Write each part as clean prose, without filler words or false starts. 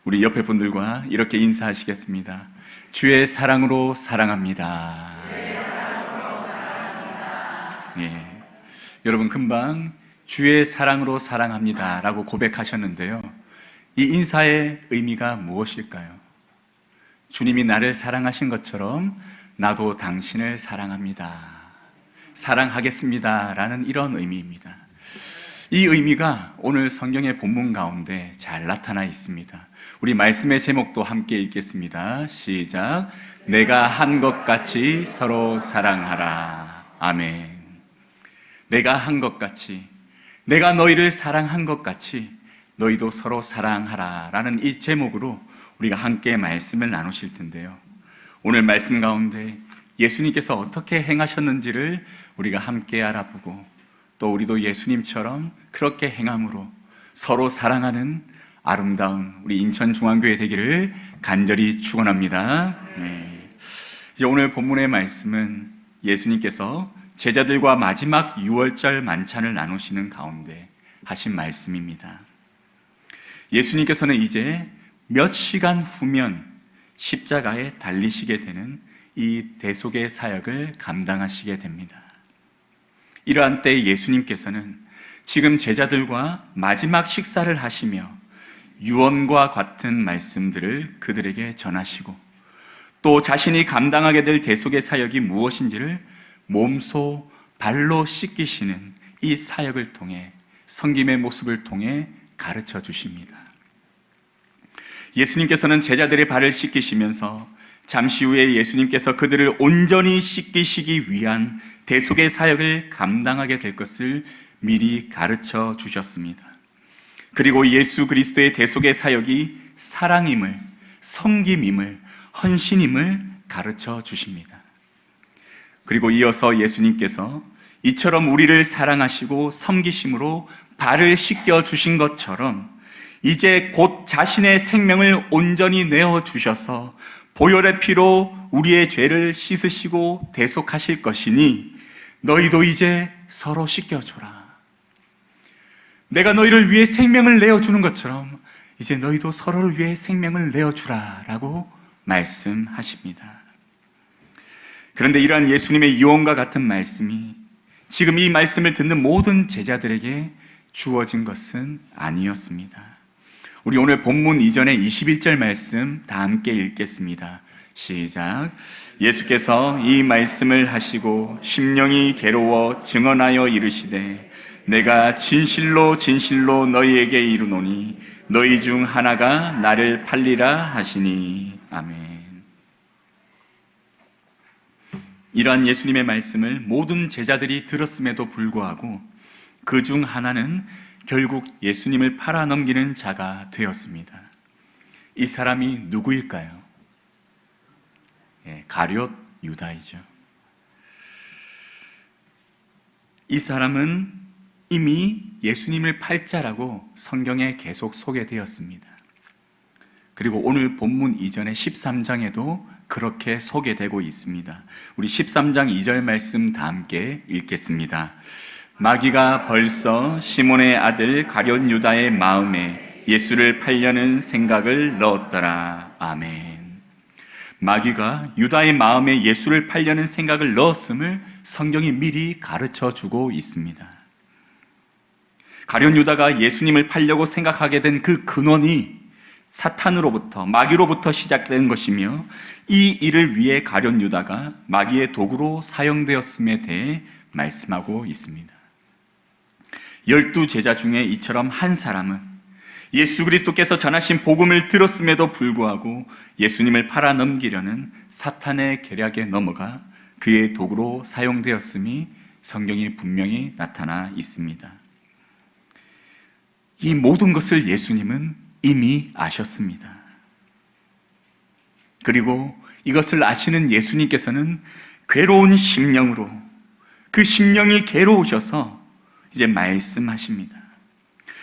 우리 옆에 분들과 이렇게 인사하시겠습니다. 주의 사랑으로 사랑합니다. 예. 여러분 금방 주의 사랑으로 사랑합니다 라고 고백하셨는데요, 이 인사의 의미가 무엇일까요? 주님이 나를 사랑하신 것처럼 나도 당신을 사랑합니다, 사랑하겠습니다 라는 이런 의미입니다. 이 의미가 오늘 성경의 본문 가운데 잘 나타나 있습니다. 우리 말씀의 제목도 함께 읽겠습니다. 시작. 내가 한 것 같이 서로 사랑하라. 아멘. 내가 한 것 같이, 내가 너희를 사랑한 것 같이 너희도 서로 사랑하라 라는 이 제목으로 우리가 함께 말씀을 나누실 텐데요, 오늘 말씀 가운데 예수님께서 어떻게 행하셨는지를 우리가 함께 알아보고, 또 우리도 예수님처럼 그렇게 행함으로 서로 사랑하는 아름다운 우리 인천중앙교회 되기를 간절히 축원합니다. 이제 오늘 본문의 말씀은 예수님께서 제자들과 마지막 유월절 만찬을 나누시는 가운데 하신 말씀입니다. 예수님께서는 이제 몇 시간 후면 십자가에 달리시게 되는 이 대속의 사역을 감당하시게 됩니다. 이러한 때 예수님께서는 지금 제자들과 마지막 식사를 하시며 유언과 같은 말씀들을 그들에게 전하시고, 또 자신이 감당하게 될 대속의 사역이 무엇인지를 몸소 발로 씻기시는 이 사역을 통해, 섬김의 모습을 통해 가르쳐 주십니다. 예수님께서는 제자들의 발을 씻기시면서 잠시 후에 예수님께서 그들을 온전히 씻기시기 위한 대속의 사역을 감당하게 될 것을 미리 가르쳐 주셨습니다. 그리고 예수 그리스도의 대속의 사역이 사랑임을, 섬김임을, 헌신임을 가르쳐 주십니다. 그리고 이어서 예수님께서 이처럼 우리를 사랑하시고 섬기심으로 발을 씻겨 주신 것처럼 이제 곧 자신의 생명을 온전히 내어 주셔서 보혈의 피로 우리의 죄를 씻으시고 대속하실 것이니 너희도 이제 서로 씻겨줘라. 내가 너희를 위해 생명을 내어주는 것처럼 이제 너희도 서로를 위해 생명을 내어주라 라고 말씀하십니다. 그런데 이러한 예수님의 유언과 같은 말씀이 지금 이 말씀을 듣는 모든 제자들에게 주어진 것은 아니었습니다. 우리 오늘 본문 이전의 21절 말씀 다 함께 읽겠습니다. 시작. 예수께서 이 말씀을 하시고 심령이 괴로워 증언하여 이르시되 내가 진실로 진실로 너희에게 이르노니 너희 중 하나가 나를 팔리라 하시니. 아멘. 이러한 예수님의 말씀을 모든 제자들이 들었음에도 불구하고 그 중 하나는 결국 예수님을 팔아넘기는 자가 되었습니다. 이 사람이 누구일까요? 가룟 유다이죠. 이 사람은 이미 예수님을 팔 자라고 성경에 계속 소개되었습니다. 그리고 오늘 본문 이전의 13장에도 그렇게 소개되고 있습니다. 우리 13장 2절 말씀 다 함께 읽겠습니다. 마귀가 벌써 시몬의 아들 가룟 유다의 마음에 예수를 팔려는 생각을 넣었더라. 아멘. 마귀가 유다의 마음에 예수를 팔려는 생각을 넣었음을 성경이 미리 가르쳐 주고 있습니다. 가룟 유다가 예수님을 팔려고 생각하게 된 그 근원이 사탄으로부터, 마귀로부터 시작된 것이며, 이 일을 위해 가룟 유다가 마귀의 도구로 사용되었음에 대해 말씀하고 있습니다. 12제자 중에 이처럼 한 사람은 예수 그리스도께서 전하신 복음을 들었음에도 불구하고 예수님을 팔아넘기려는 사탄의 계략에 넘어가 그의 도구로 사용되었음이 성경이 분명히 나타나 있습니다. 이 모든 것을 예수님은 이미 아셨습니다. 그리고 이것을 아시는 예수님께서는 괴로운 심령으로, 그 심령이 괴로우셔서 이제 말씀하십니다.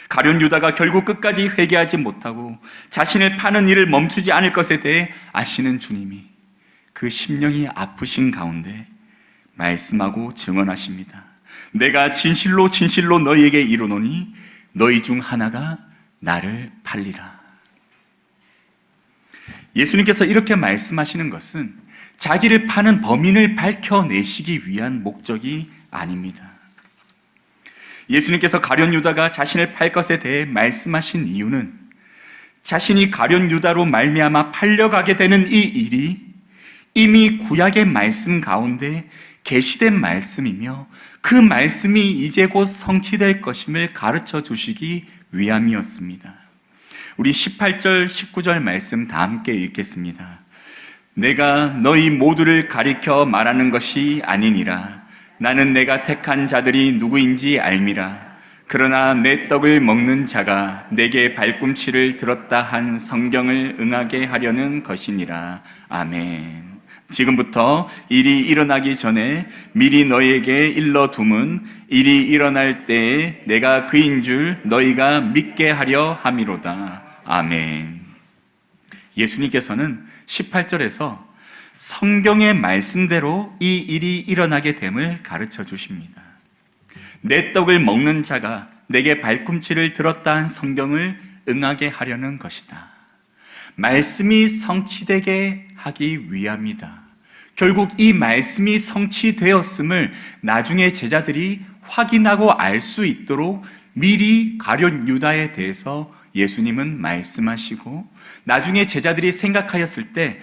가룟 유다가 결국 끝까지 회개하지 못하고 자신을 파는 일을 멈추지 않을 것에 대해 아시는 주님이 그 심령이 아프신 가운데 말씀하고 증언하십니다. 내가 진실로 진실로 너희에게 이르노니 너희 중 하나가 나를 팔리라. 예수님께서 이렇게 말씀하시는 것은 자기를 파는 범인을 밝혀내시기 위한 목적이 아닙니다. 예수님께서 가룟 유다가 자신을 팔 것에 대해 말씀하신 이유는 자신이 가룟 유다로 말미암아 팔려가게 되는 이 일이 이미 구약의 말씀 가운데 계시된 말씀이며 그 말씀이 이제 곧 성취될 것임을 가르쳐 주시기 위함이었습니다. 우리 18절, 19절 말씀 다 함께 읽겠습니다. 내가 너희 모두를 가리켜 말하는 것이 아니니라. 나는 내가 택한 자들이 누구인지 알미라. 그러나 내 떡을 먹는 자가 내게 발꿈치를 들었다 한 성경을 응하게 하려는 것이니라. 아멘. 지금부터 일이 일어나기 전에 미리 너희에게 일러둠은 일이 일어날 때에 내가 그인 줄 너희가 믿게 하려 함이로다. 아멘. 예수님께서는 18절에서 성경의 말씀대로 이 일이 일어나게 됨을 가르쳐 주십니다. 내 떡을 먹는 자가 내게 발꿈치를 들었다 한 성경을 응하게 하려는 것이다. 말씀이 성취되게 하기 위함이다. 결국 이 말씀이 성취되었음을 나중에 제자들이 확인하고 알 수 있도록 미리 가룟 유다에 대해서 예수님은 말씀하시고 나중에 제자들이 생각하였을 때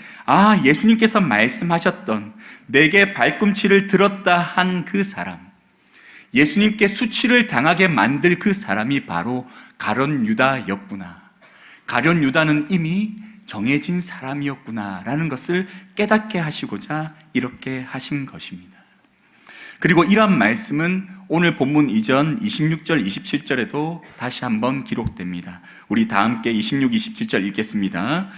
예수님께서 말씀하셨던 내게 발꿈치를 들었다 한 그 사람, 예수님께 수치를 당하게 만들 그 사람이 바로 가룟 유다였구나. 가룟 유다는 이미 정해진 사람이었구나라는 것을 깨닫게 하시고자 이렇게 하신 것입니다. 그리고 이러한 말씀은 오늘 본문 이전 26절, 27절에도 다시 한번 기록됩니다. 우리 다 함께 26, 27절 읽겠습니다.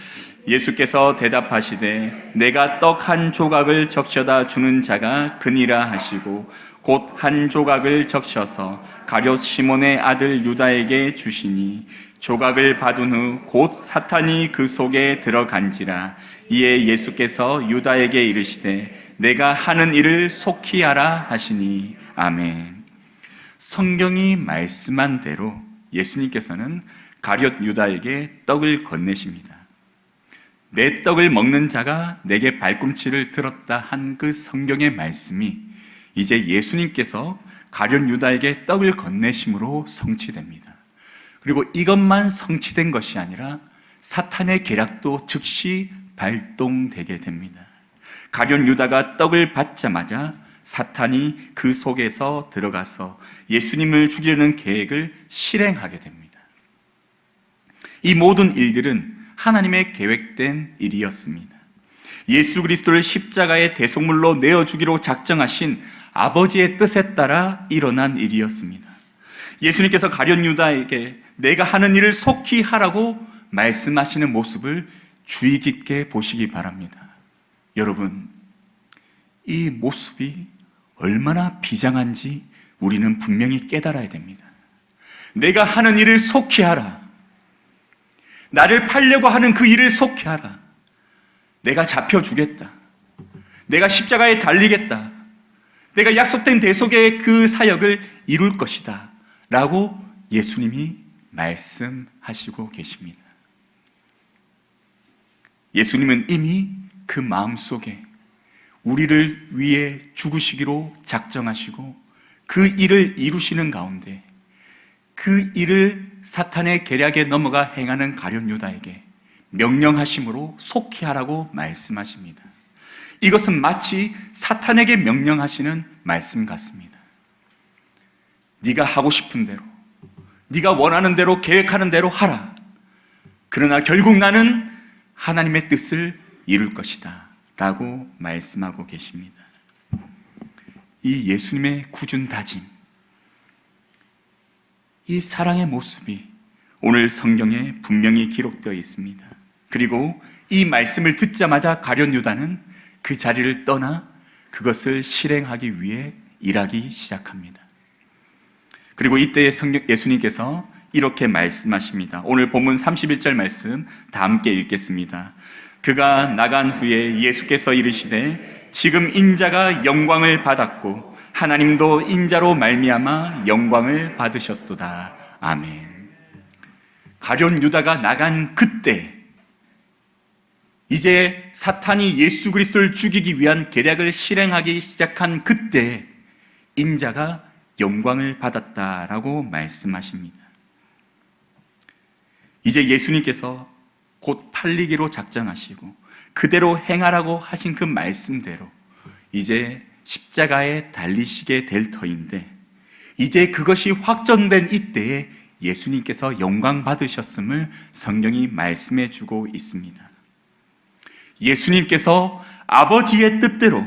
예수께서 대답하시되 내가 떡 한 조각을 적셔다 주는 자가 그니라 하시고 곧 한 조각을 적셔서 가룟 시몬의 아들 유다에게 주시니 조각을 받은 후 곧 사탄이 그 속에 들어간지라. 이에 예수께서 유다에게 이르시되 내가 하는 일을 속히 하라 하시니. 아멘. 성경이 말씀한 대로 예수님께서는 가룟 유다에게 떡을 건네십니다. 내 떡을 먹는 자가 내게 발꿈치를 들었다 한 그 성경의 말씀이 이제 예수님께서 가룟 유다에게 떡을 건네심으로 성취됩니다. 그리고 이것만 성취된 것이 아니라 사탄의 계략도 즉시 발동되게 됩니다. 가룟 유다가 떡을 받자마자 사탄이 그 속에서 들어가서 예수님을 죽이려는 계획을 실행하게 됩니다. 이 모든 일들은 하나님의 계획된 일이었습니다. 예수 그리스도를 십자가의 대속물로 내어주기로 작정하신 아버지의 뜻에 따라 일어난 일이었습니다. 예수님께서 가룟 유다에게 내가 하는 일을 속히 하라고 말씀하시는 모습을 주의 깊게 보시기 바랍니다. 여러분, 이 모습이 얼마나 비장한지 우리는 분명히 깨달아야 됩니다. 내가 하는 일을 속히 하라. 나를 팔려고 하는 그 일을 속히 하라. 내가 잡혀주겠다. 내가 십자가에 달리겠다. 내가 약속된 대속의 그 사역을 이룰 것이다 라고 예수님이 말씀하시고 계십니다. 예수님은 이미 그 마음속에 우리를 위해 죽으시기로 작정하시고 그 일을 이루시는 가운데 그 일을 사탄의 계략에 넘어가 행하는 가룟 유다에게 명령하심으로 속히 하라고 말씀하십니다. 이것은 마치 사탄에게 명령하시는 말씀 같습니다. 네가 하고 싶은 대로, 네가 원하는 대로, 계획하는 대로 하라. 그러나 결국 나는 하나님의 뜻을 이룰 것이다 라고 말씀하고 계십니다. 이 예수님의 굳은 다짐, 이 사랑의 모습이 오늘 성경에 분명히 기록되어 있습니다. 그리고 이 말씀을 듣자마자 가룟 유다는 그 자리를 떠나 그것을 실행하기 위해 일하기 시작합니다. 그리고 이때 예수님께서 이렇게 말씀하십니다. 오늘 본문 31절 말씀 다 함께 읽겠습니다. 그가 나간 후에 예수께서 이르시되 지금 인자가 영광을 받았고 하나님도 인자로 말미암아 영광을 받으셨도다. 아멘. 가룟 유다가 나간 그때 이제 사탄이 예수 그리스도를 죽이기 위한 계략을 실행하기 시작한 그때 인자가 영광을 받았다라고 말씀하십니다. 이제 예수님께서 곧 팔리기로 작정하시고 그대로 행하라고 하신 그 말씀대로 이제 십자가에 달리시게 될 터인데, 이제 그것이 확정된 이때에 예수님께서 영광 받으셨음을 성경이 말씀해 주고 있습니다. 예수님께서 아버지의 뜻대로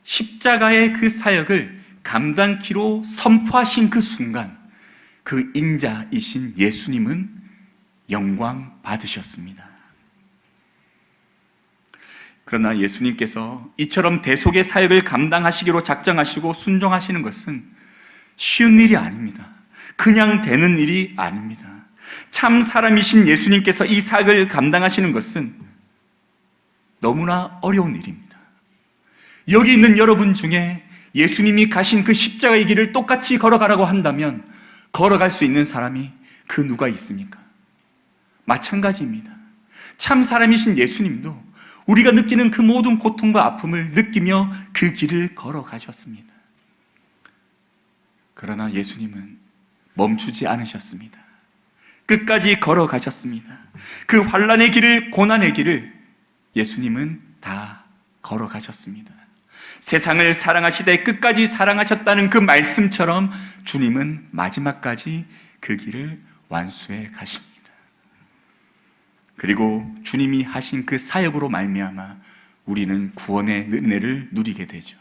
십자가의 그 사역을 감당키로 선포하신 그 순간, 그 인자이신 예수님은 영광 받으셨습니다. 그러나 예수님께서 이처럼 대속의 사역을 감당하시기로 작정하시고 순종하시는 것은 쉬운 일이 아닙니다. 그냥 되는 일이 아닙니다. 참 사람이신 예수님께서 이 사역을 감당하시는 것은 너무나 어려운 일입니다. 여기 있는 여러분 중에 예수님이 가신 그 십자가의 길을 똑같이 걸어가라고 한다면 걸어갈 수 있는 사람이 그 누가 있습니까? 마찬가지입니다. 참 사람이신 예수님도 우리가 느끼는 그 모든 고통과 아픔을 느끼며 그 길을 걸어가셨습니다. 그러나 예수님은 멈추지 않으셨습니다. 끝까지 걸어가셨습니다. 그 환난의 길을, 고난의 길을 예수님은 다 걸어가셨습니다. 세상을 사랑하시되 끝까지 사랑하셨다는 그 말씀처럼 주님은 마지막까지 그 길을 완수해 가십니다. 그리고 주님이 하신 그 사역으로 말미암아 우리는 구원의 은혜를 누리게 되죠.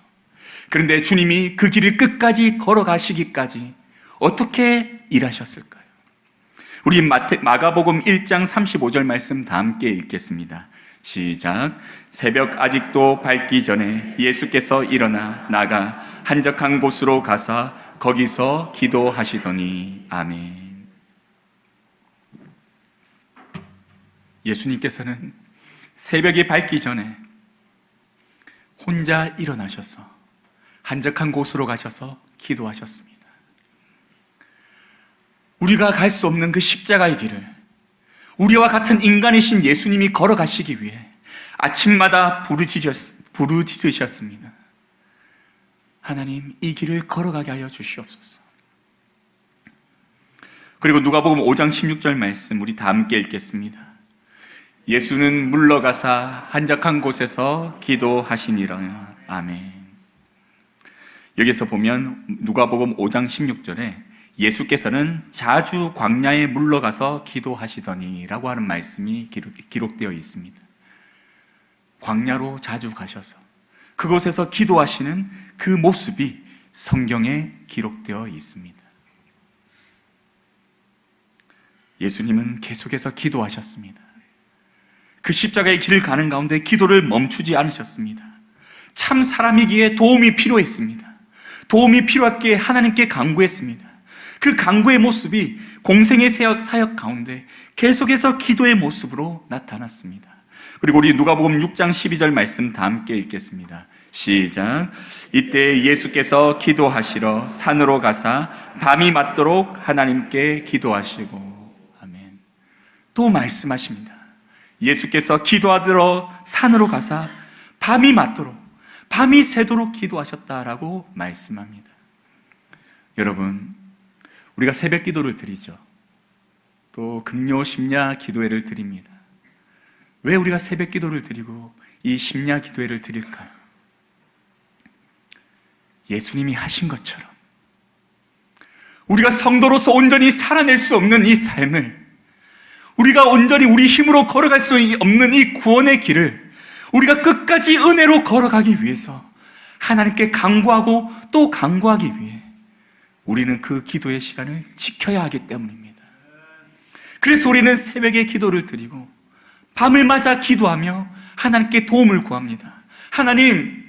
그런데 주님이 그 길을 끝까지 걸어가시기까지 어떻게 일하셨을까요? 우리 마가복음 1장 35절 말씀 다 함께 읽겠습니다. 시작. 새벽 아직도 밝기 전에 예수께서 일어나 나가 한적한 곳으로 가사 거기서 기도하시더니. 아멘. 예수님께서는 새벽이 밝기 전에 혼자 일어나셔서 한적한 곳으로 가셔서 기도하셨습니다. 우리가 갈 수 없는 그 십자가의 길을 우리와 같은 인간이신 예수님이 걸어가시기 위해 아침마다 부르짖으셨습니다. 하나님, 이 길을 걸어가게 하여 주시옵소서. 그리고 누가복음 5장 16절 말씀 우리 다 함께 읽겠습니다. 예수는 물러가사 한적한 곳에서 기도하시니라. 아멘. 여기서 보면 누가복음 5장 16절에 예수께서는 자주 광야에 물러가서 기도하시더니 라고 하는 말씀이 기록되어 있습니다. 광야로 자주 가셔서 그곳에서 기도하시는 그 모습이 성경에 기록되어 있습니다. 예수님은 계속해서 기도하셨습니다. 그 십자가의 길을 가는 가운데 기도를 멈추지 않으셨습니다. 참 사람이기에 도움이 필요했습니다. 도움이 필요했기에 하나님께 간구했습니다. 그 간구의 모습이 공생의 사역 가운데 계속해서 기도의 모습으로 나타났습니다. 그리고 우리 누가복음 6장 12절 말씀 다 함께 읽겠습니다. 시작. 이때 예수께서 기도하시러 산으로 가사 밤이 맞도록 하나님께 기도하시고. 아멘. 또 말씀하십니다. 예수께서 기도하러 산으로 가사 밤이 맞도록, 밤이 새도록 기도하셨다라고 말씀합니다. 여러분, 우리가 새벽 기도를 드리죠. 또 금요 심야 기도회를 드립니다. 왜 우리가 새벽 기도를 드리고 이 심야 기도회를 드릴까요? 예수님이 하신 것처럼 우리가 성도로서 온전히 살아낼 수 없는 이 삶을, 우리가 온전히 우리 힘으로 걸어갈 수 없는 이 구원의 길을 우리가 끝까지 은혜로 걸어가기 위해서 하나님께 간구하고 또 간구하기 위해 우리는 그 기도의 시간을 지켜야 하기 때문입니다. 그래서 우리는 새벽에 기도를 드리고 밤을 맞아 기도하며 하나님께 도움을 구합니다. 하나님,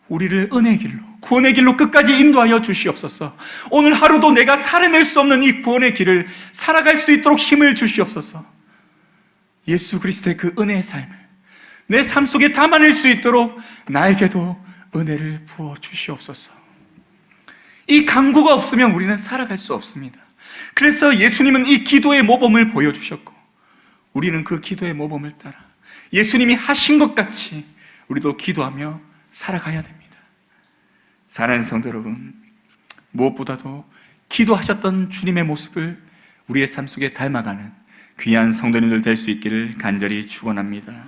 우리를 은혜의 길로, 구원의 길로 끝까지 인도하여 주시옵소서. 오늘 하루도 내가 살아낼 수 없는 이 구원의 길을 살아갈 수 있도록 힘을 주시옵소서. 예수 그리스도의 그 은혜의 삶을 내 삶 속에 담아낼 수 있도록 나에게도 은혜를 부어 주시옵소서. 이 간구가 없으면 우리는 살아갈 수 없습니다. 그래서 예수님은 이 기도의 모범을 보여주셨고 우리는 그 기도의 모범을 따라 예수님이 하신 것 같이 우리도 기도하며 살아가야 됩니다. 사랑하는 성도 여러분, 무엇보다도 기도하셨던 주님의 모습을 우리의 삶 속에 닮아가는 귀한 성도님들 될 수 있기를 간절히 축원합니다.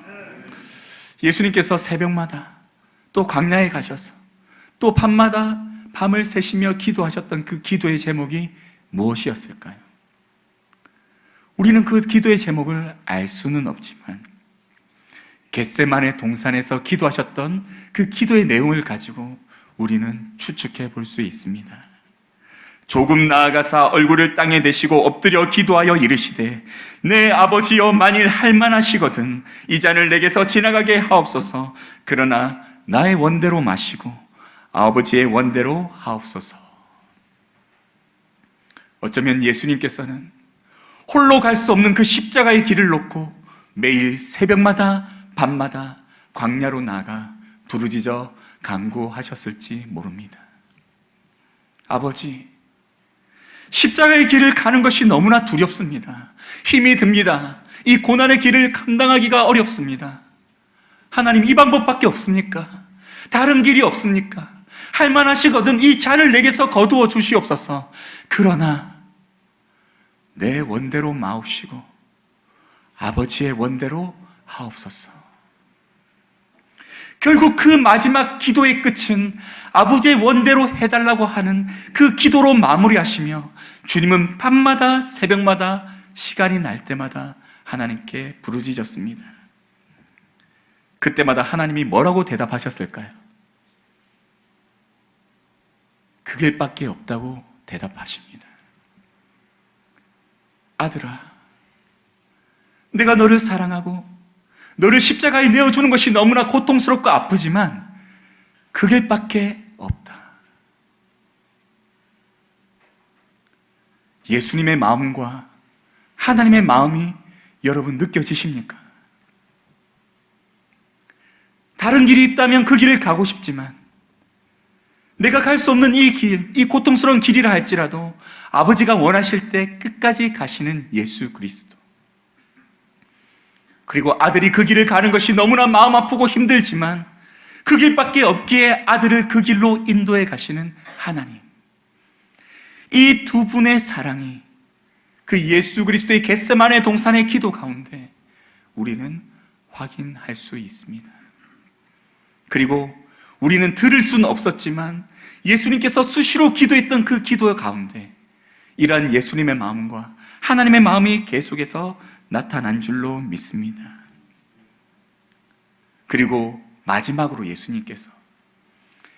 예수님께서 새벽마다 또 광야에 가셔서 또 밤마다 밤을 새시며 기도하셨던 그 기도의 제목이 무엇이었을까요? 우리는 그 기도의 제목을 알 수는 없지만 겟세마네 동산에서 기도하셨던 그 기도의 내용을 가지고 우리는 추측해 볼 수 있습니다. 조금 나아가사 얼굴을 땅에 대시고 엎드려 기도하여 이르시되 내 아버지여 만일 할만하시거든 이 잔을 내게서 지나가게 하옵소서. 그러나 나의 원대로 마시고 아버지의 원대로 하옵소서. 어쩌면 예수님께서는 홀로 갈 수 없는 그 십자가의 길을 놓고 매일 새벽마다 밤마다 광야로 나가 부르짖어 간구하셨을지 모릅니다. 아버지, 십자가의 길을 가는 것이 너무나 두렵습니다. 힘이 듭니다. 이 고난의 길을 감당하기가 어렵습니다. 하나님, 이 방법밖에 없습니까? 다른 길이 없습니까? 할만하시거든 이 잔을 내게서 거두어 주시옵소서. 그러나 내 원대로 마옵시고 아버지의 원대로 하옵소서. 결국 그 마지막 기도의 끝은 아버지의 원대로 해달라고 하는 그 기도로 마무리하시며 주님은 밤마다 새벽마다 시간이 날 때마다 하나님께 부르짖었습니다. 그때마다 하나님이 뭐라고 대답하셨을까요? 그 길밖에 없다고 대답하십니다. 아들아, 내가 너를 사랑하고 너를 십자가에 내어주는 것이 너무나 고통스럽고 아프지만 그 길밖에 없다. 예수님의 마음과 하나님의 마음이 여러분 느껴지십니까? 다른 길이 있다면 그 길을 가고 싶지만 내가 갈 수 없는 이 길, 이 고통스러운 길이라 할지라도 아버지가 원하실 때 끝까지 가시는 예수 그리스도, 그리고 아들이 그 길을 가는 것이 너무나 마음 아프고 힘들지만 그 길밖에 없기에 아들을 그 길로 인도해 가시는 하나님, 이 두 분의 사랑이 그 예수 그리스도의 겟세마네 동산의 기도 가운데 우리는 확인할 수 있습니다. 그리고 우리는 들을 수는 없었지만 예수님께서 수시로 기도했던 그 기도 가운데 이러한 예수님의 마음과 하나님의 마음이 계속해서 나타난 줄로 믿습니다. 그리고 마지막으로 예수님께서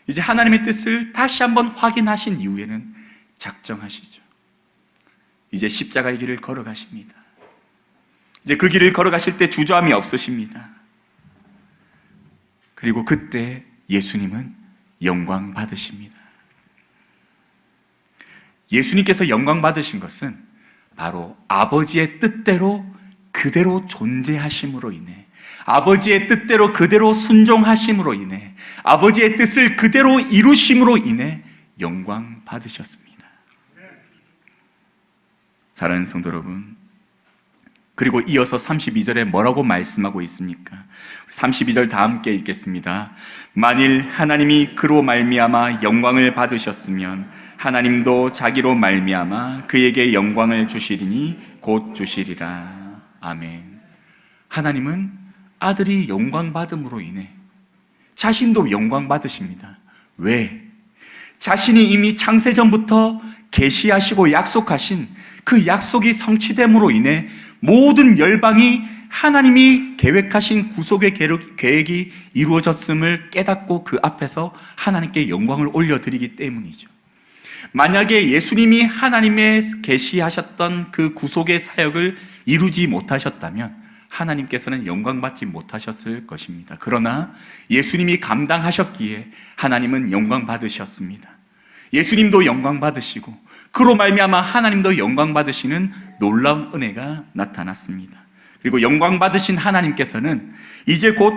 이제 하나님의 뜻을 다시 한번 확인하신 이후에는 작정하시죠. 이제 십자가의 길을 걸어가십니다. 이제 그 길을 걸어가실 때 주저함이 없으십니다. 그리고 그때 예수님은 영광 받으십니다. 예수님께서 영광 받으신 것은 바로 아버지의 뜻대로 그대로 존재하심으로 인해, 아버지의 뜻대로 그대로 순종하심으로 인해, 아버지의 뜻을 그대로 이루심으로 인해 영광 받으셨습니다. 사랑하는 성도 여러분, 그리고 이어서 32절에 뭐라고 말씀하고 있습니까? 32절 다 함께 읽겠습니다. 만일 하나님이 그로 말미암아 영광을 받으셨으면 하나님도 자기로 말미암아 그에게 영광을 주시리니 곧 주시리라. 아멘. 하나님은 아들이 영광 받음으로 인해 자신도 영광 받으십니다. 왜? 자신이 이미 창세전부터 계시하시고 약속하신 그 약속이 성취됨으로 인해 모든 열방이 하나님이 계획하신 구속의 계획이 이루어졌음을 깨닫고 그 앞에서 하나님께 영광을 올려드리기 때문이죠. 만약에 예수님이 하나님의 계시하셨던 그 구속의 사역을 이루지 못하셨다면 하나님께서는 영광받지 못하셨을 것입니다. 그러나 예수님이 감당하셨기에 하나님은 영광 받으셨습니다. 예수님도 영광 받으시고 그로 말미암아 하나님도 영광 받으시는 놀라운 은혜가 나타났습니다. 그리고 영광 받으신 하나님께서는 이제 곧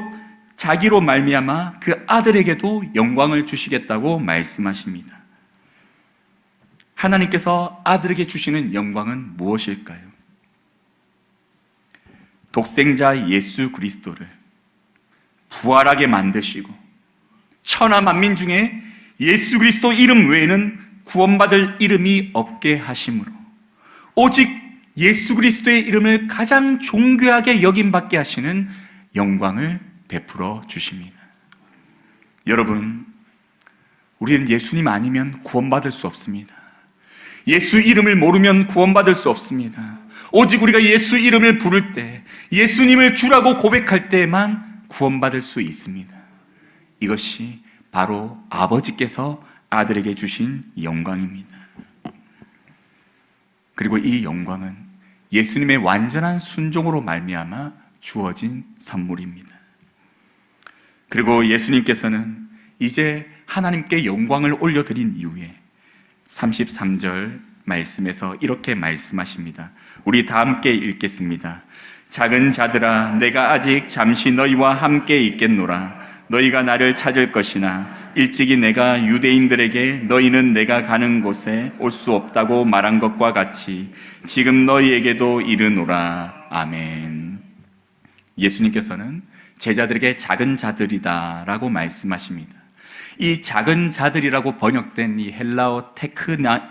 자기로 말미암아 그 아들에게도 영광을 주시겠다고 말씀하십니다. 하나님께서 아들에게 주시는 영광은 무엇일까요? 독생자 예수 그리스도를 부활하게 만드시고 천하 만민 중에 예수 그리스도 이름 외에는 구원받을 이름이 없게 하심으로 오직 예수 그리스도의 이름을 가장 존귀하게 여김받게 하시는 영광을 베풀어 주십니다. 여러분, 우리는 예수님 아니면 구원받을 수 없습니다. 예수 이름을 모르면 구원받을 수 없습니다. 오직 우리가 예수 이름을 부를 때, 예수님을 주라고 고백할 때만 구원받을 수 있습니다. 이것이 바로 아버지께서 아들에게 주신 영광입니다. 그리고 이 영광은 예수님의 완전한 순종으로 말미암아 주어진 선물입니다. 그리고 예수님께서는 이제 하나님께 영광을 올려드린 이후에 33절 말씀에서 이렇게 말씀하십니다. 우리 다 함께 읽겠습니다. 작은 자들아, 내가 아직 잠시 너희와 함께 있겠노라. 너희가 나를 찾을 것이나 일찍이 내가 유대인들에게 너희는 내가 가는 곳에 올 수 없다고 말한 것과 같이 지금 너희에게도 이르노라. 아멘. 예수님께서는 제자들에게 작은 자들이다 라고 말씀하십니다. 이 작은 자들이라고 번역된 이 헬라어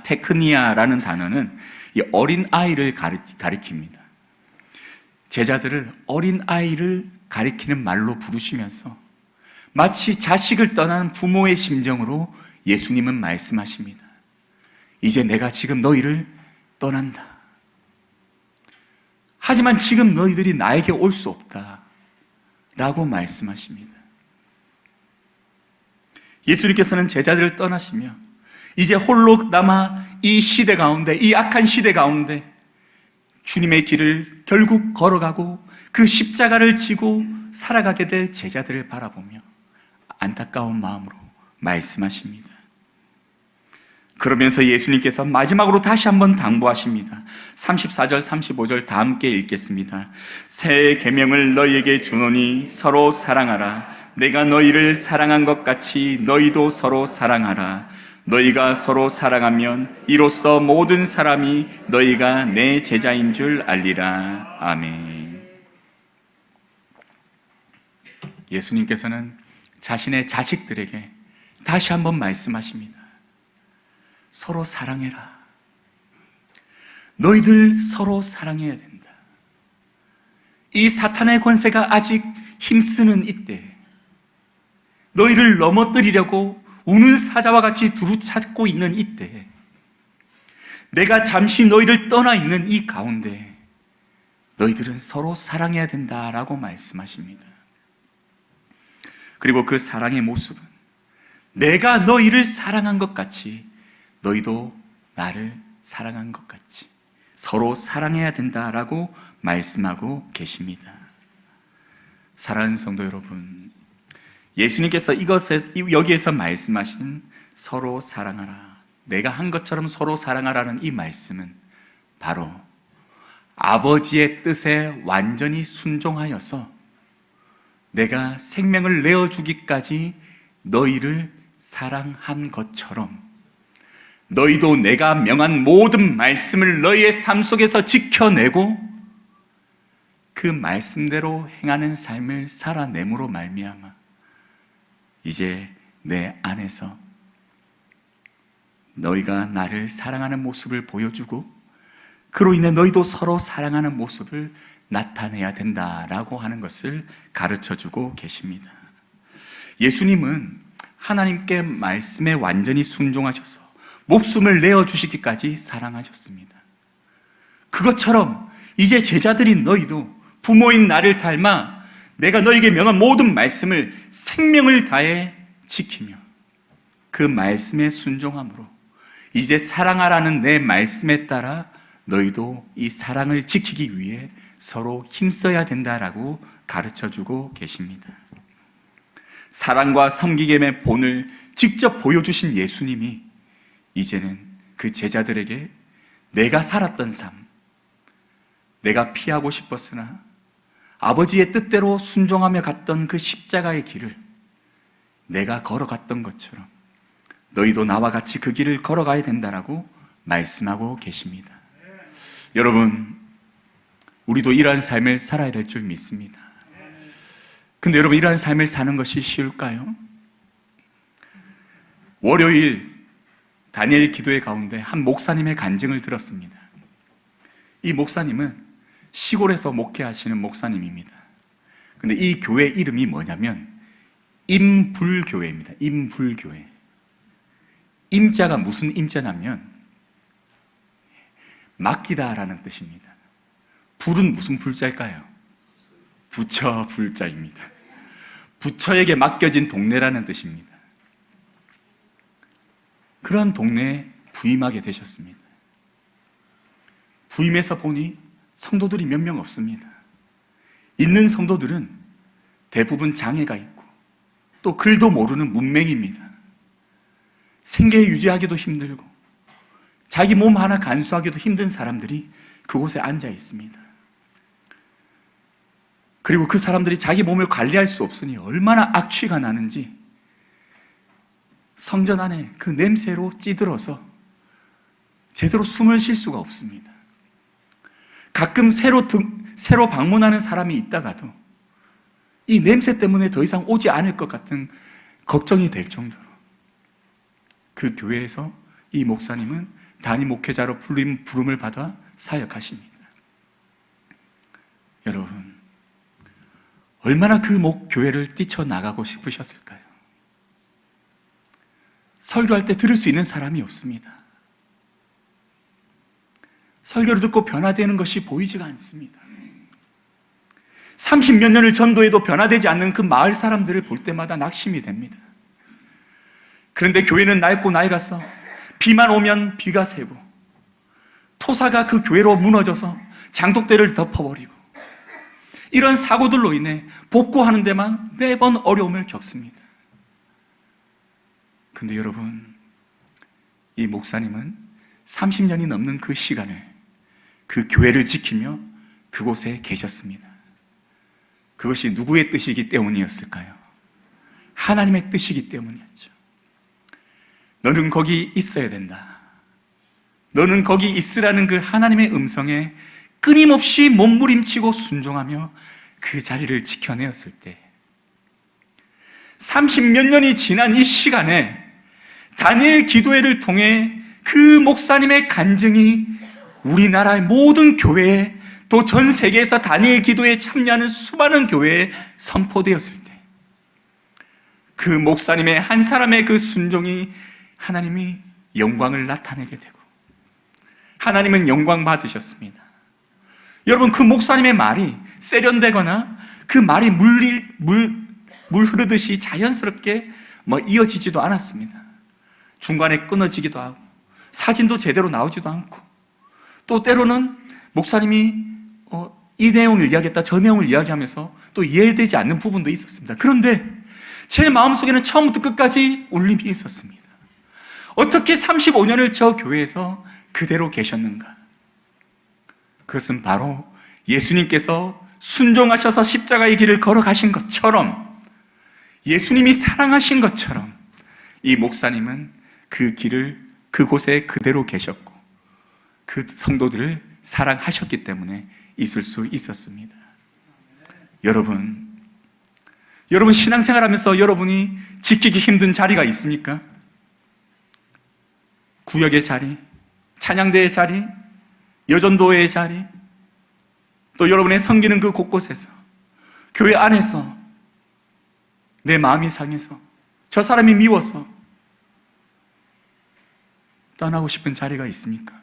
테크니아라는 단어는 이 어린 아이를 가리킵니다. 제자들을 어린 아이를 가리키는 말로 부르시면서 마치 자식을 떠난 부모의 심정으로 예수님은 말씀하십니다. 이제 내가 지금 너희를 떠난다. 하지만 지금 너희들이 나에게 올 수 없다 라고 말씀하십니다. 예수님께서는 제자들을 떠나시며 이제 홀로 남아 이 시대 가운데, 이 악한 시대 가운데 주님의 길을 결국 걸어가고 그 십자가를 지고 살아가게 될 제자들을 바라보며 안타까운 마음으로 말씀하십니다. 그러면서 예수님께서 마지막으로 다시 한번 당부하십니다. 34절, 35절 다 함께 읽겠습니다. 새 계명을 너희에게 주노니 서로 사랑하라. 내가 너희를 사랑한 것 같이 너희도 서로 사랑하라. 너희가 서로 사랑하면 이로써 모든 사람이 너희가 내 제자인 줄 알리라. 아멘. 예수님께서는 자신의 자식들에게 다시 한번 말씀하십니다. 서로 사랑해라. 너희들 서로 사랑해야 된다. 이 사탄의 권세가 아직 힘쓰는 이때 너희를 넘어뜨리려고 우는 사자와 같이 두루찾고 있는 이때 내가 잠시 너희를 떠나 있는 이 가운데 너희들은 서로 사랑해야 된다라고 말씀하십니다. 그리고 그 사랑의 모습은 내가 너희를 사랑한 것 같이 너희도 나를 사랑한 것 같이 서로 사랑해야 된다라고 말씀하고 계십니다. 사랑하는 성도 여러분, 예수님께서 여기에서 말씀하신 서로 사랑하라, 내가 한 것처럼 서로 사랑하라는 이 말씀은 바로 아버지의 뜻에 완전히 순종하여서 내가 생명을 내어주기까지 너희를 사랑한 것처럼 너희도 내가 명한 모든 말씀을 너희의 삶 속에서 지켜내고 그 말씀대로 행하는 삶을 살아냄으로 말미암아 이제 내 안에서 너희가 나를 사랑하는 모습을 보여주고 그로 인해 너희도 서로 사랑하는 모습을 나타내야 된다라고 하는 것을 가르쳐주고 계십니다. 예수님은 하나님께 말씀에 완전히 순종하셔서 목숨을 내어주시기까지 사랑하셨습니다. 그것처럼 이제 제자들인 너희도 부모인 나를 닮아 내가 너희에게 명한 모든 말씀을 생명을 다해 지키며 그 말씀에 순종함으로 이제 사랑하라는 내 말씀에 따라 너희도 이 사랑을 지키기 위해 서로 힘써야 된다라고 가르쳐주고 계십니다. 사랑과 섬기김의 본을 직접 보여주신 예수님이 이제는 그 제자들에게 내가 살았던 삶, 내가 피하고 싶었으나 아버지의 뜻대로 순종하며 갔던 그 십자가의 길을 내가 걸어갔던 것처럼 너희도 나와 같이 그 길을 걸어가야 된다라고 말씀하고 계십니다. 여러분, 우리도 이러한 삶을 살아야 될 줄 믿습니다. 근데 여러분, 이러한 삶을 사는 것이 쉬울까요? 월요일 다니엘 기도회 가운데 한 목사님의 간증을 들었습니다. 이 목사님은 시골에서 목회하시는 목사님입니다. 근데 이 교회 이름이 뭐냐면 임불교회입니다. 임불교회. 임자가 무슨 임자냐면 맡기다라는 뜻입니다. 불은 무슨 불자일까요? 부처 불자입니다. 부처에게 맡겨진 동네라는 뜻입니다. 그런 동네에 부임하게 되셨습니다. 부임해서 보니 성도들이 몇 명 없습니다. 있는 성도들은 대부분 장애가 있고 또 글도 모르는 문맹입니다. 생계 유지하기도 힘들고 자기 몸 하나 간수하기도 힘든 사람들이 그곳에 앉아 있습니다. 그리고 그 사람들이 자기 몸을 관리할 수 없으니 얼마나 악취가 나는지 성전 안에 그 냄새로 찌들어서 제대로 숨을 쉴 수가 없습니다. 가끔 새로 방문하는 사람이 있다가도 이 냄새 때문에 더 이상 오지 않을 것 같은 걱정이 될 정도로 그 교회에서 이 목사님은 단임 목회자로 부름을 받아 사역하십니다. 여러분, 얼마나 그 교회를 뛰쳐나가고 싶으셨을까요? 설교할 때 들을 수 있는 사람이 없습니다. 설교를 듣고 변화되는 것이 보이지가 않습니다. 30몇 년을 전도해도 변화되지 않는 그 마을 사람들을 볼 때마다 낙심이 됩니다. 그런데 교회는 낡고 낡아서 비만 오면 비가 새고 토사가 그 교회로 무너져서 장독대를 덮어버리고 이런 사고들로 인해 복구하는 데만 매번 어려움을 겪습니다. 근데 여러분, 이 목사님은 30년이 넘는 그 시간을 그 교회를 지키며 그곳에 계셨습니다. 그것이 누구의 뜻이기 때문이었을까요? 하나님의 뜻이기 때문이었죠. 너는 거기 있어야 된다. 너는 거기 있으라는 그 하나님의 음성에 끊임없이 몸부림치고 순종하며 그 자리를 지켜내었을 때 30몇 년이 지난 이 시간에 다니엘 기도회를 통해 그 목사님의 간증이 우리나라의 모든 교회에 또 전 세계에서 다니엘 기도회에 참여하는 수많은 교회에 선포되었을 때 그 목사님의 한 사람의 그 순종이 하나님이 영광을 나타내게 되고 하나님은 영광 받으셨습니다. 여러분, 그 목사님의 말이 세련되거나 그 말이 물 흐르듯이 자연스럽게 이어지지도 않았습니다. 중간에 끊어지기도 하고 사진도 제대로 나오지도 않고 또 때로는 목사님이 이 내용을 이야기했다 저 내용을 이야기하면서 또 이해되지 않는 부분도 있었습니다. 그런데 제 마음속에는 처음부터 끝까지 울림이 있었습니다. 어떻게 35년을 저 교회에서 그대로 계셨는가? 그것은 바로 예수님께서 순종하셔서 십자가의 길을 걸어가신 것처럼, 예수님이 사랑하신 것처럼 이 목사님은 그 길을 그곳에 그대로 계셨고 그 성도들을 사랑하셨기 때문에 있을 수 있었습니다. 여러분 신앙생활하면서 여러분이 지키기 힘든 자리가 있습니까? 구역의 자리, 찬양대의 자리, 여전도의 자리, 또 여러분의 섬기는 그 곳곳에서, 교회 안에서 내 마음이 상해서 저 사람이 미워서 떠나고 싶은 자리가 있습니까?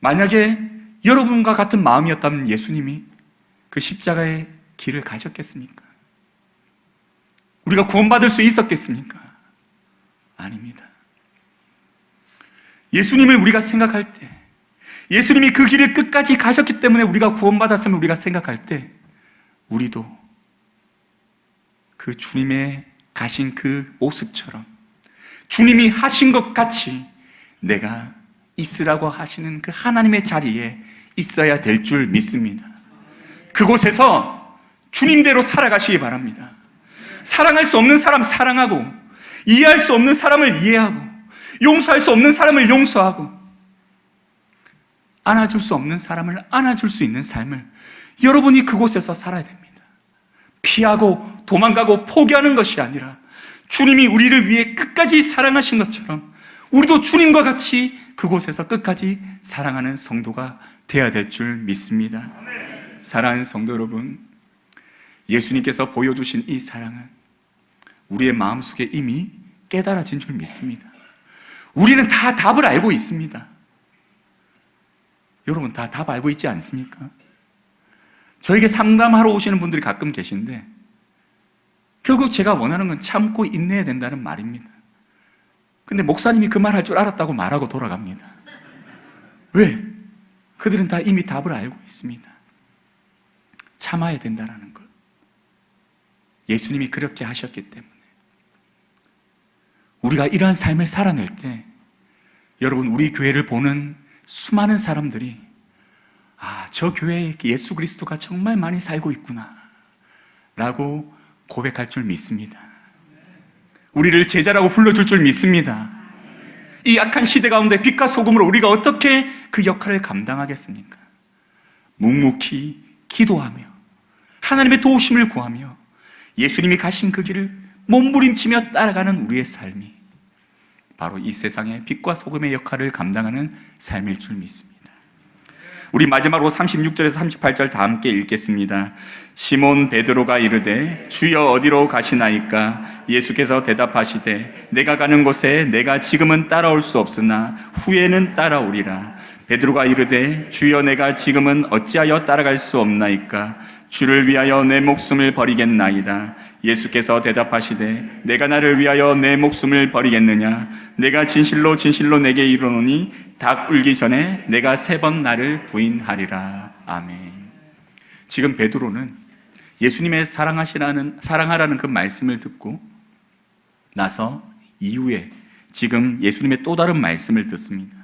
만약에 여러분과 같은 마음이었다면 예수님이 그 십자가의 길을 가셨겠습니까? 우리가 구원받을 수 있었겠습니까? 아닙니다. 예수님을 우리가 생각할 때, 예수님이 그 길을 끝까지 가셨기 때문에 우리가 구원받았음을 우리가 생각할 때, 우리도 그 주님의 가신 그 모습처럼 주님이 하신 것 같이 내가 있으라고 하시는 그 하나님의 자리에 있어야 될 줄 믿습니다. 그곳에서 주님대로 살아가시기 바랍니다. 사랑할 수 없는 사람 사랑하고, 이해할 수 없는 사람을 이해하고, 용서할 수 없는 사람을 용서하고, 안아줄 수 없는 사람을 안아줄 수 있는 삶을 여러분이 그곳에서 살아야 됩니다. 피하고 도망가고 포기하는 것이 아니라 주님이 우리를 위해 끝까지 사랑하신 것처럼 우리도 주님과 같이 그곳에서 끝까지 사랑하는 성도가 되어야 될 줄 믿습니다. 사랑하는 성도 여러분, 예수님께서 보여주신 이 사랑은 우리의 마음속에 이미 깨달아진 줄 믿습니다. 우리는 다 답을 알고 있습니다. 여러분 다 답 알고 있지 않습니까? 저에게 상담하러 오시는 분들이 가끔 계신데 결국 제가 원하는 건 참고 인내해야 된다는 말입니다. 근데 목사님이 그 말 할 줄 알았다고 말하고 돌아갑니다. 왜? 그들은 다 이미 답을 알고 있습니다. 참아야 된다는 것. 예수님이 그렇게 하셨기 때문에 우리가 이러한 삶을 살아낼 때 여러분 우리 교회를 보는 수많은 사람들이 저 교회에 예수 그리스도가 정말 많이 살고 있구나 라고 고백할 줄 믿습니다. 우리를 제자라고 불러줄 줄 믿습니다. 이 악한 시대 가운데 빛과 소금으로 우리가 어떻게 그 역할을 감당하겠습니까? 묵묵히 기도하며 하나님의 도우심을 구하며 예수님이 가신 그 길을 몸부림치며 따라가는 우리의 삶이 바로 이 세상의 빛과 소금의 역할을 감당하는 삶일 줄 믿습니다. 우리 마지막으로 36절에서 38절 다 함께 읽겠습니다. 시몬 베드로가 이르되 주여 어디로 가시나이까? 예수께서 대답하시되 내가 가는 곳에 내가 지금은 따라올 수 없으나 후에는 따라오리라. 베드로가 이르되 주여 내가 지금은 어찌하여 따라갈 수 없나이까? 주를 위하여 내 목숨을 버리겠나이다. 예수께서 대답하시되 내가 나를 위하여 내 목숨을 버리겠느냐? 내가 진실로 진실로 내게 이르노니 닭 울기 전에 내가 3번 나를 부인하리라. 아멘. 지금 베드로는 예수님의 사랑하라는 그 말씀을 듣고 나서 이후에 지금 예수님의 또 다른 말씀을 듣습니다.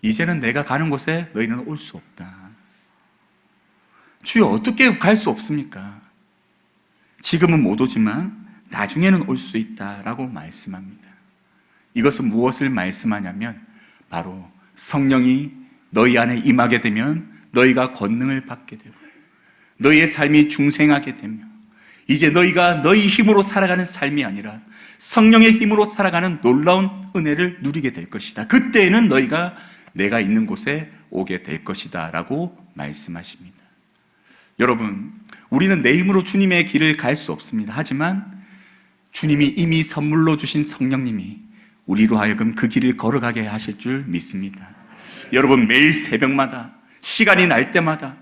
이제는 내가 가는 곳에 너희는 올 수 없다. 주여 어떻게 갈 수 없습니까? 지금은 못 오지만 나중에는 올 수 있다라고 말씀합니다. 이것은 무엇을 말씀하냐면 바로 성령이 너희 안에 임하게 되면 너희가 권능을 받게 되고 너희의 삶이 중생하게 되며 이제 너희가 너희 힘으로 살아가는 삶이 아니라 성령의 힘으로 살아가는 놀라운 은혜를 누리게 될 것이다. 그때에는 너희가 내가 있는 곳에 오게 될 것이다 라고 말씀하십니다. 여러분, 우리는 내 힘으로 주님의 길을 갈 수 없습니다. 하지만 주님이 이미 선물로 주신 성령님이 우리로 하여금 그 길을 걸어가게 하실 줄 믿습니다. 여러분, 매일 새벽마다 시간이 날 때마다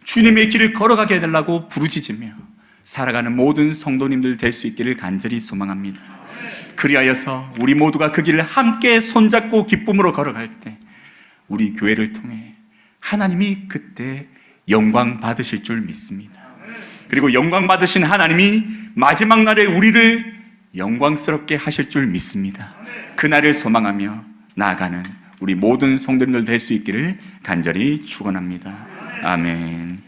주님의 길을 걸어가게 해달라고 부르짖으며 살아가는 모든 성도님들 될 수 있기를 간절히 소망합니다. 그리하여서 우리 모두가 그 길을 함께 손잡고 기쁨으로 걸어갈 때 우리 교회를 통해 하나님이 그때 영광 받으실 줄 믿습니다. 그리고 영광 받으신 하나님이 마지막 날에 우리를 영광스럽게 하실 줄 믿습니다. 그날을 소망하며 나아가는 우리 모든 성도님들 될 수 있기를 간절히 축원합니다. 아멘.